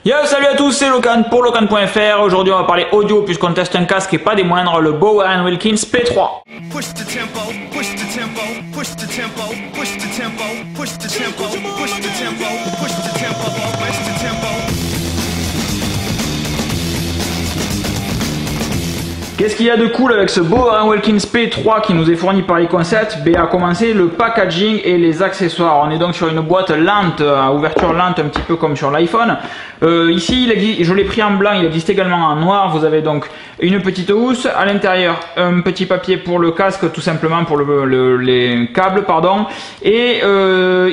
Yo, salut à tous, c'est Locan pour Locan.fr. Aujourd'hui, on va parler audio puisqu'on teste un casque et pas des moindres, le Bower & Wilkins P3. Push the tempo, push the tempo, push the tempo, push the tempo, push the tempo, push the tempo, push the tempo, push the tempo. Qu'est-ce qu'il y a de cool avec ce Bower & Wilkins P3 qui nous est fourni par Iconset? À commencer le packaging et les accessoires. On est donc sur une boîte lente, à ouverture lente, un petit peu comme sur l'iPhone. Ici, je l'ai pris en blanc, il existe également en noir. Vous avez donc une petite housse, à l'intérieur un petit papier pour le casque, tout simplement pour les câbles, pardon. Et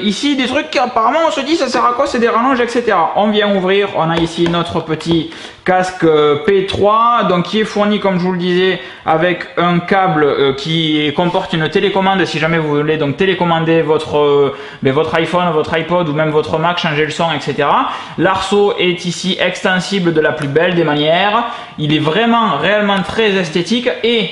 ici des trucs qui apparemment on se dit ça sert à quoi, c'est des rallonges, etc. On vient ouvrir, on a ici notre petit casque P3, donc qui est fourni, comme je vous le disais, avec un câble qui comporte une télécommande si jamais vous voulez donc télécommander votre iPhone, votre iPod ou même votre Mac, changer le son, etc. L'arceau est ici extensible de la plus belle des manières. Il est vraiment réellement très esthétique et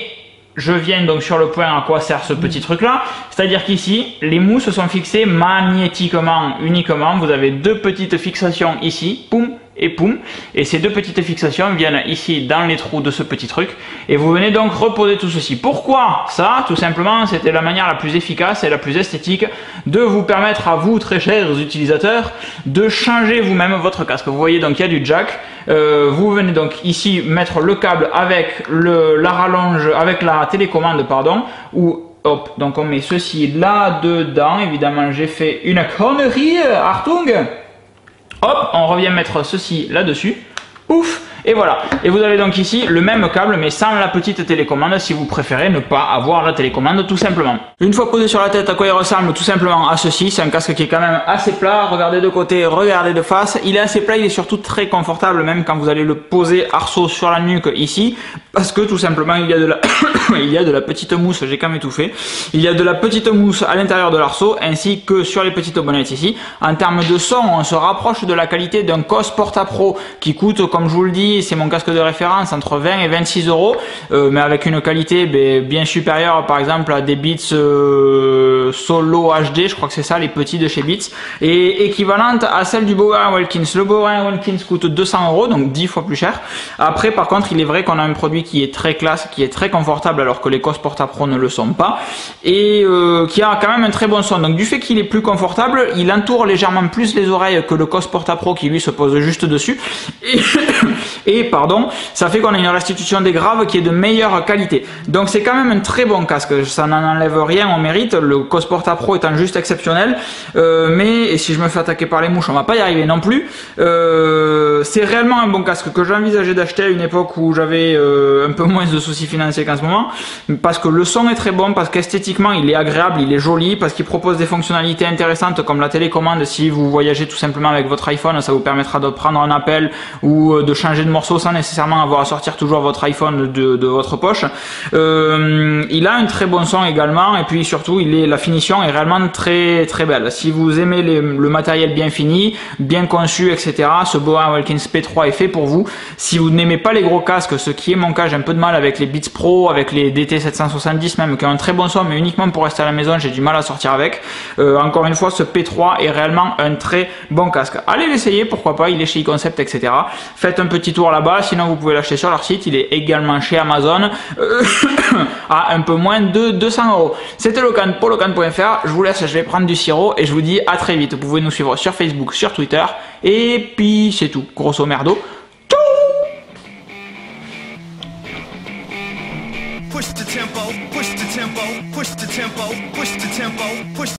je viens donc sur le point à quoi sert ce petit truc là, c'est-à-dire qu'ici les mousses sont fixées magnétiquement uniquement. Vous avez deux petites fixations ici, poum et poum, et ces deux petites fixations viennent ici dans les trous de ce petit truc et vous venez donc reposer tout ceci. Pourquoi ça? Tout simplement, c'était la manière la plus efficace et la plus esthétique de vous permettre à vous, très chers utilisateurs, de changer vous-même votre casque. Vous voyez donc il y a du jack, vous venez donc ici mettre le câble avec la rallonge, avec la télécommande, pardon, ou hop, donc on met ceci là dedans. Évidemment j'ai fait une connerie, Artung. Hop, on revient mettre ceci là-dessus. Ouf, et voilà. Et vous avez donc ici le même câble mais sans la petite télécommande si vous préférez ne pas avoir la télécommande tout simplement. Une fois posé sur la tête, à quoi il ressemble? Tout simplement à ceci. C'est un casque qui est quand même assez plat. Regardez de côté, regardez de face. Il est assez plat, il est surtout très confortable même quand vous allez le poser arceau sur la nuque ici. Parce que tout simplement il y a de la il y a de la petite mousse, j'ai quand même étouffé. Il y a de la petite mousse à l'intérieur de l'arceau ainsi que sur les petites bonnettes ici. En termes de son, on se rapproche de la qualité d'un COS Porta Pro qui coûte, comme je vous le dis, c'est mon casque de référence, entre 20 et 26 euros, mais avec une qualité bien supérieure par exemple à des Beats Solo HD, je crois que c'est ça, les petits de chez Beats, et équivalente à celle du Bower & Wilkins. Le Bower & Wilkins coûte 200 euros, donc 10 fois plus cher. Après, par contre, il est vrai qu'on a un produit qui est très classe, qui est très confortable, alors que les COS Porta Pro ne le sont pas, et qui a quand même un très bon son. Donc du fait qu'il est plus confortable, il entoure légèrement plus les oreilles que le COS Porta Pro qui lui se pose juste dessus, et pardon, ça fait qu'on a une restitution des graves qui est de meilleure qualité. Donc c'est quand même un très bon casque, ça n'en enlève rien au mérite, le COS Porta Pro étant juste exceptionnel, mais et si je me fais attaquer par les mouches, on va pas y arriver non plus. C'est réellement un bon casque que j'ai envisagé d'acheter à une époque où j'avais un peu moins de soucis financiers qu'en ce moment, parce que le son est très bon, parce qu'esthétiquement il est agréable, il est joli, parce qu'il propose des fonctionnalités intéressantes comme la télécommande. Si vous voyagez tout simplement avec votre iPhone, ça vous permettra de prendre un appel ou de changer de morceau sans nécessairement avoir à sortir toujours votre iPhone de votre poche. Il a un très bon son également, et puis surtout la finition est réellement très très belle. Si vous aimez le matériel bien fini, bien conçu, etc., ce Bower & Wilkins P3 est fait pour vous. Si vous n'aimez pas les gros casques, ce qui est mon cas, j'ai un peu de mal avec les Beats Pro, avec les DT770 même, qui ont un très bon son mais uniquement pour rester à la maison, j'ai du mal à sortir avec. Encore une fois, ce P3 est réellement un très bon casque. Allez l'essayer, pourquoi pas, il est chez Iconcept, etc. Faites un petit tour là-bas, sinon vous pouvez l'acheter sur leur site, il est également chez Amazon à un peu moins de 200 euros. C'était Locan pour Locan.fr, je vous laisse, je vais prendre du sirop et je vous dis à très vite. Vous pouvez nous suivre sur Facebook, sur Twitter, et puis c'est tout, grosso merdo. Push the tempo, push the tempo, push the tempo, push the tempo, push